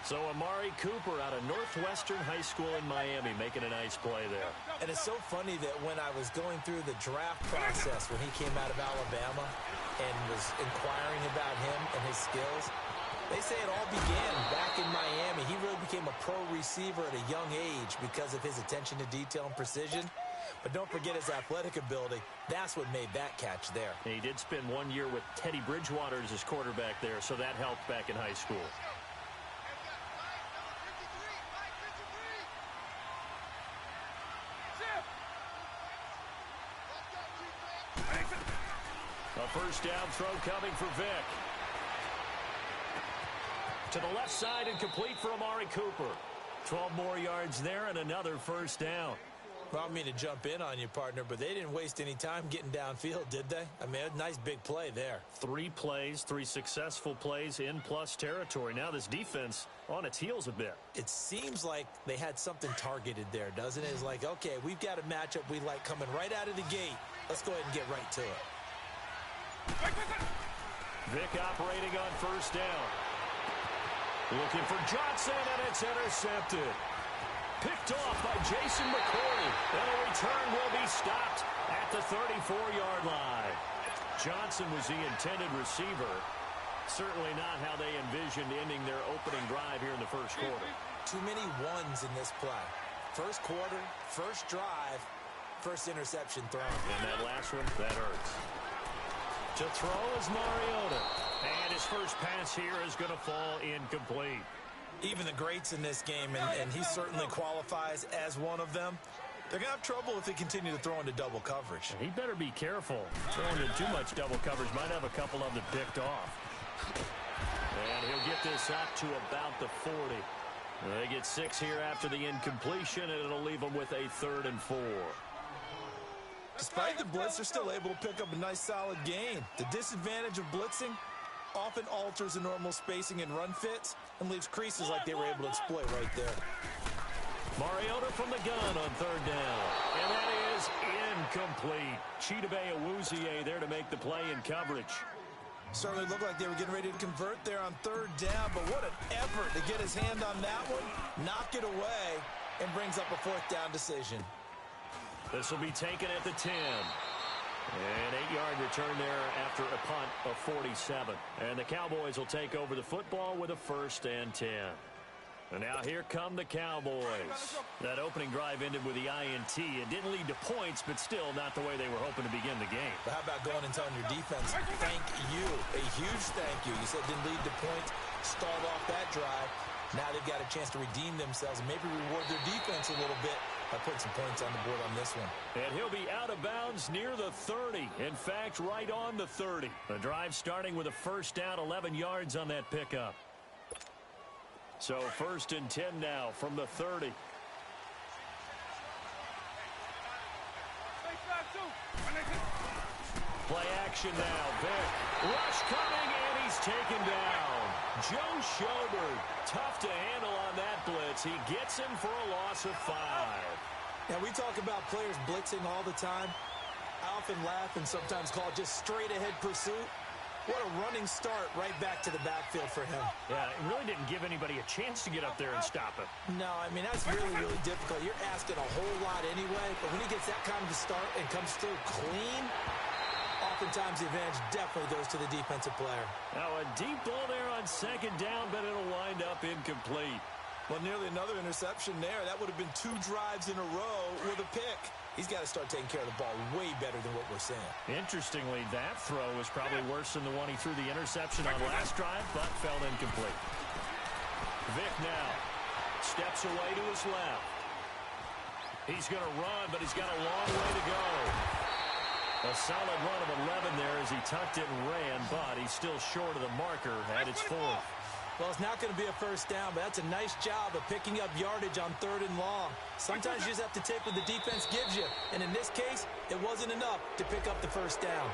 So Amari Cooper out of Northwestern High School in Miami making a nice play there.
And it's so funny that when I was going through the draft process when he came out of Alabama and was inquiring about him and his skills, they say it all began back in Miami. He really became a pro receiver at a young age because of his attention to detail and precision. But don't forget his athletic ability. That's what made that catch there.
He did spend 1 year with Teddy Bridgewater as his quarterback there, so that helped back in high school. A first down throw coming for Vick. To the left side and complete for Amari Cooper. 12 more yards there and another first down.
Well, I don't mean to jump in on you, partner, but they didn't waste any time getting downfield, did they? I mean, a nice big play there.
3 plays, 3 successful plays in plus territory. Now this defense on its heels a bit.
It seems like they had something targeted there, doesn't it? It's like, okay, we've got a matchup we like coming right out of the gate. Let's go ahead and get right to it.
Vick operating on first down. Looking for Johnson, and it's intercepted. Picked off by Jason McCourty. And a return will be stopped at the 34-yard line. Johnson was the intended receiver. Certainly not how they envisioned ending their opening drive here in the first quarter.
Too many ones in this play. First quarter, first drive, first interception thrown.
And that last one, that hurts. To throw is Mariota. And his first pass here is going to fall incomplete.
Even the greats in this game, and he certainly qualifies as one of them, they're going to have trouble if they continue to throw into double coverage.
He better be careful. Throwing into too much double coverage might have a couple of them picked off. And he'll get this up to about the 40. They get 6 here after the incompletion, and it'll leave them with a 3rd and 4.
Despite the blitz, they're still able to pick up a nice solid gain. The disadvantage of blitzing often alters the normal spacing and run fits and leaves creases like they were able to exploit right there.
Mariota from the gun on 3rd down. And that is incomplete. Chidobe Awuzie there to make the play in coverage.
Certainly looked like they were getting ready to convert there on 3rd down, but what an effort to get his hand on that one, knock it away, and brings up a 4th down decision.
This will be taken at the 10. An 8-yard return there after a punt of 47. And the Cowboys will take over the football with a 1st and 10. And now here come the Cowboys. That opening drive ended with the INT. It didn't lead to points, but still not the way they were hoping to begin the game.
But how about going and telling your defense, thank you, a huge thank you. You said it didn't lead to points, stalled off that drive. Now they've got a chance to redeem themselves and maybe reward their defense a little bit by putting some points on the board on this one.
And he'll be out of bounds near the 30. In fact, right on the 30. The drive starting with a first down, 11 yards on that pickup. So 1st and 10 now from the 30. Play action now. Vick. Rush coming, and he's taken down. Joe Schobert, tough to handle on that blitz. He gets him for a loss of 5.
Now, we talk about players blitzing all the time. I often laugh and sometimes call it just straight-ahead pursuit. What a running start right back to the backfield for him.
Yeah, it really didn't give anybody a chance to get up there and stop him.
No, I mean, that's really, really difficult. You're asking a whole lot anyway, but when he gets that kind of a start and comes through clean, oftentimes the advantage definitely goes to the defensive player.
Now a deep ball there on second down, but it'll wind up incomplete.
Well, nearly another interception there. That would have been 2 drives in a row with a pick. He's got to start taking care of the ball way better than what we're seeing.
Interestingly, that throw was probably worse than the one he threw the interception on last drive, but fell incomplete. Vick now steps away to his left. He's going to run, but he's got a long way to go. A solid run of 11 there as he tucked it and ran, but he's still short of the marker at its 4th.
Well, it's not going to be a first down, but that's a nice job of picking up yardage on 3rd and long. Sometimes you just have to take what the defense gives you, and in this case, it wasn't enough to pick up the first down.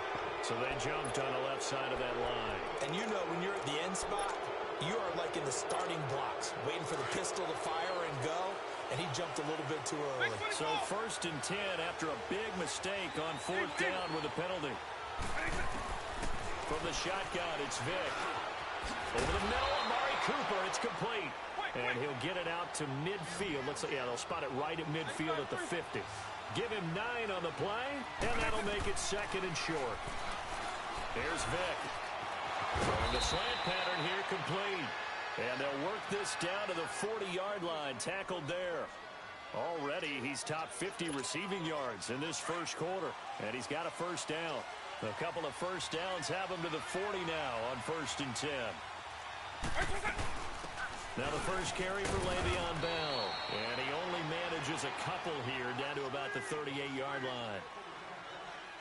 So they jumped on the left side of that line.
And you know when you're at the end spot, you are like in the starting blocks, waiting for the pistol to fire and go, and he jumped a little bit too early.
So 1st and 10 after a big mistake on 4th down with a penalty. From the shotgun, it's Vick. Over the middle, Amari Cooper. It's complete. And he'll get it out to midfield. Yeah, they'll spot it right at midfield at the 50. Give him 9 on the play, and that'll make it 2nd and short. Here's Vick. Throwing the slant pattern here complete. And they'll work this down to the 40-yard line. Tackled there. Already, he's top 50 receiving yards in this first quarter. And he's got a first down. A couple of first downs have him to the 40 now on 1st and 10. Now the first carry for Le'Veon Bell. And he only manages a couple here down to about the 38-yard line.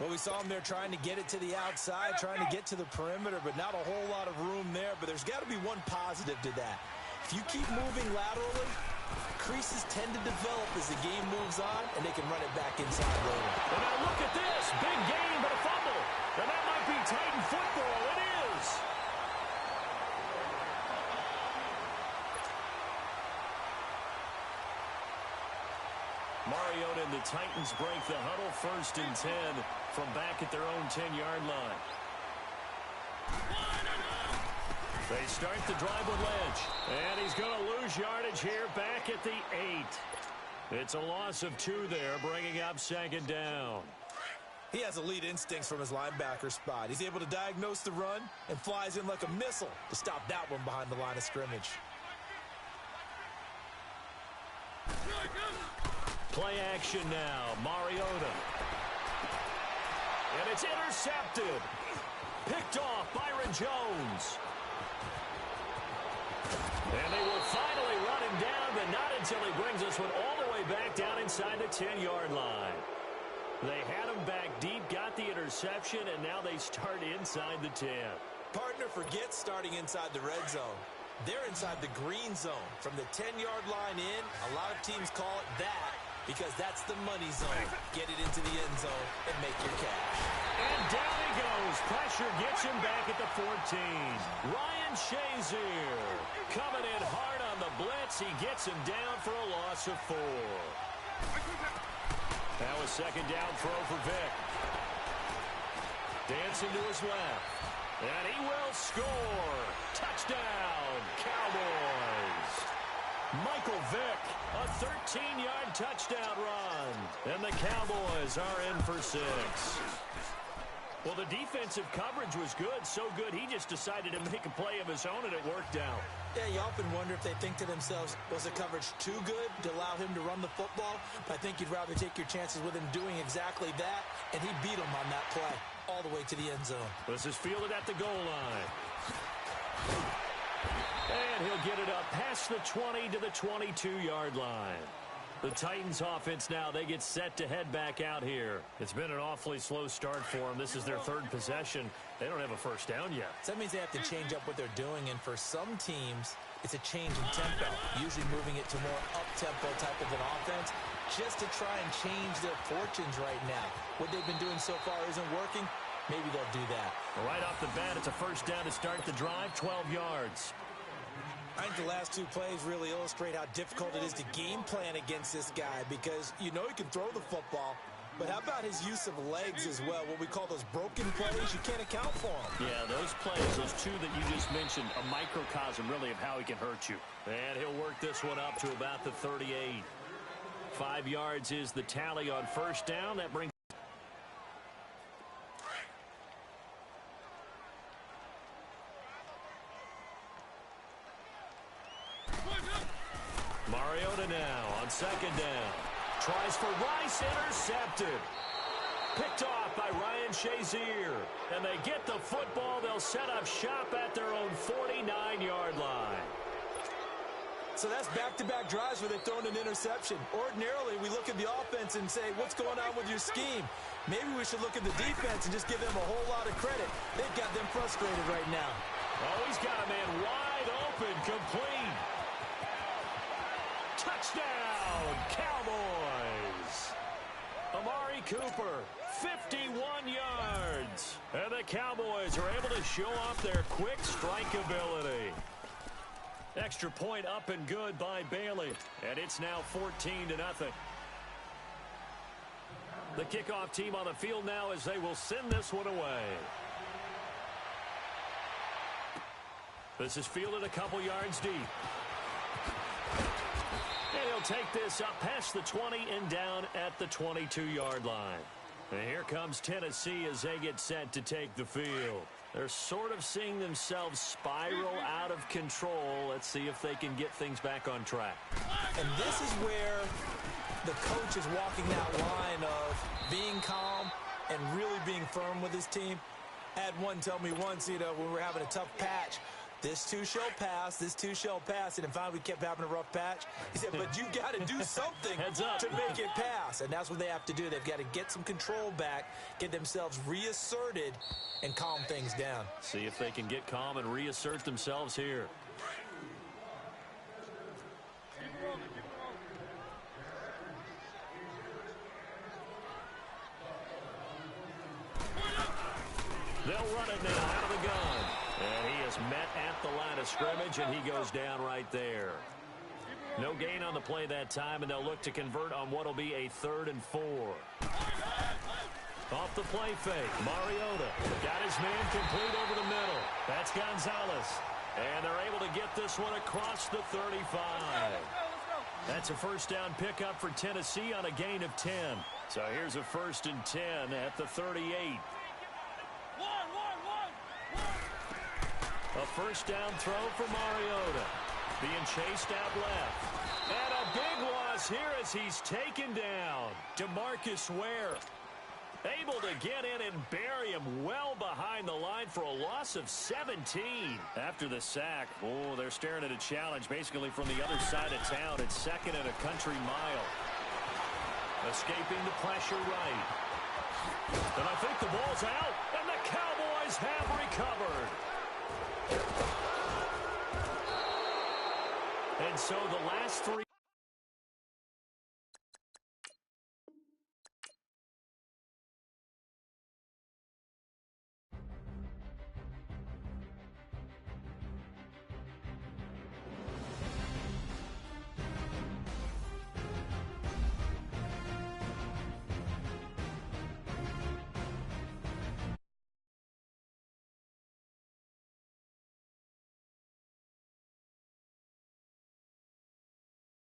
Well, we saw him there trying to get it to the outside, trying to get to the perimeter, but not a whole lot of room there. But there's got to be one positive to that. If you keep moving laterally, creases tend to develop as the game moves on, and they can run it back inside later.
And now look at this. Big gain, but a fumble. And that might be Titan football. It is. Mariota and the Titans break the huddle. 1st and 10 from back at their own 10-yard line. They start the drive with Lynch. And he's going to lose yardage here back at the 8. It's a loss of 2 there, bringing up 2nd down.
He has elite instincts from his linebacker spot. He's able to diagnose the run and flies in like a missile to stop that one behind the line of scrimmage.
Play action now. Mariota. And it's intercepted. Picked off Byron Jones. And they will finally run him down, but not until he brings us one all the way back down inside the 10-yard line. They had him back deep, got the interception, and now they start inside the 10.
Partner forgets starting inside the red zone. They're inside the green zone. From the 10-yard line in, a lot of teams call it that because that's the money zone. Get it into the end zone and make your cash.
And down he goes. Pressure gets him back at the 14. Ryan Shazier coming in hard on the blitz. He gets him down for a loss of 4. Now a 2nd down throw for Vick. Dancing to his left. And he will score. Touchdown, Cowboys. Michael Vick, a 13-yard touchdown run. And the Cowboys are in for 6. Well, the defensive coverage was good, so good he just decided to make a play of his own, and it worked out.
Yeah, you often wonder if they think to themselves, was the coverage too good to allow him to run the football? I think you'd rather take your chances with him doing exactly that, and he beat him on that play all the way to the end zone.
This is fielded at the goal line. And he'll get it up past the 20 to the 22-yard line. The Titans offense now, they get set to head back out here. It's been an awfully slow start for them. This is their 3rd possession. They don't have a first down yet.
So that means they have to change up what they're doing, and for some teams, it's a change in tempo, usually moving it to more up-tempo type of an offense, just to try and change their fortunes right now. What they've been doing so far isn't working. Maybe they'll do that.
Right off the bat, it's a first down to start the drive, 12 yards.
I think the last 2 plays really illustrate how difficult it is to game plan against this guy because you know he can throw the football, But how about his use of legs as well, what we call those broken plays? You can't account for them.
Yeah, those plays, those two that you just mentioned, a microcosm really of how he can hurt you. And he'll work this one up to about the 38. 5 yards is the tally on first down. That brings Mariota now on second down. Tries for Rice, intercepted. Picked off by Ryan Shazier. And they get the football. They'll set up shop at their own 49-yard line.
So that's back-to-back drives where they've thrown an interception. Ordinarily, we look at the offense and say, what's going on with your scheme? Maybe we should look at the defense and just give them a whole lot of credit. They've got them frustrated right now.
Oh, he's got a man wide open, complete. Touchdown, Cowboys. Amari Cooper, 51 yards. And the Cowboys are able to show off their quick strike ability. Extra point up and good by Bailey. And it's now 14-0. The kickoff team on the field now as they will send this one away. This is fielded a couple yards deep. And he'll take this up past the 20 and down at the 22-yard line. And here comes Tennessee as they get set to take the field. They're sort of seeing themselves spiral out of control. Let's see if they can get things back on track.
And this is where the coach is walking that line of being calm and really being firm with his team. I had one tell me once, when we were having a tough patch, this too shall pass, this too shall pass. And finally we kept having a rough patch. He said, but you got to do something to make it pass. And that's what they have to do. They've got to get some control back, get themselves reasserted, and calm things down.
See if they can get calm and reassert themselves here. They'll run it now out of the gun. And he is met at the line of scrimmage, and he goes down right there. No gain on the play that time, and they'll look to convert on what will be a 3rd and 4. Off the play fake, Mariota got his man complete over the middle. That's Gonzalez. And they're able to get this one across the 35. That's a first down pickup for Tennessee on a gain of 10. So here's a 1st and 10 at the 38. A first down throw for Mariota. Being chased out left. And a big loss here as he's taken down. DeMarcus Ware able to get in and bury him well behind the line for a loss of 17. After the sack, they're staring at a challenge basically from the other side of town. It's 2nd and a country mile. Escaping the pressure right. And I think the ball's out, and the Cowboys have recovered. And so the last 3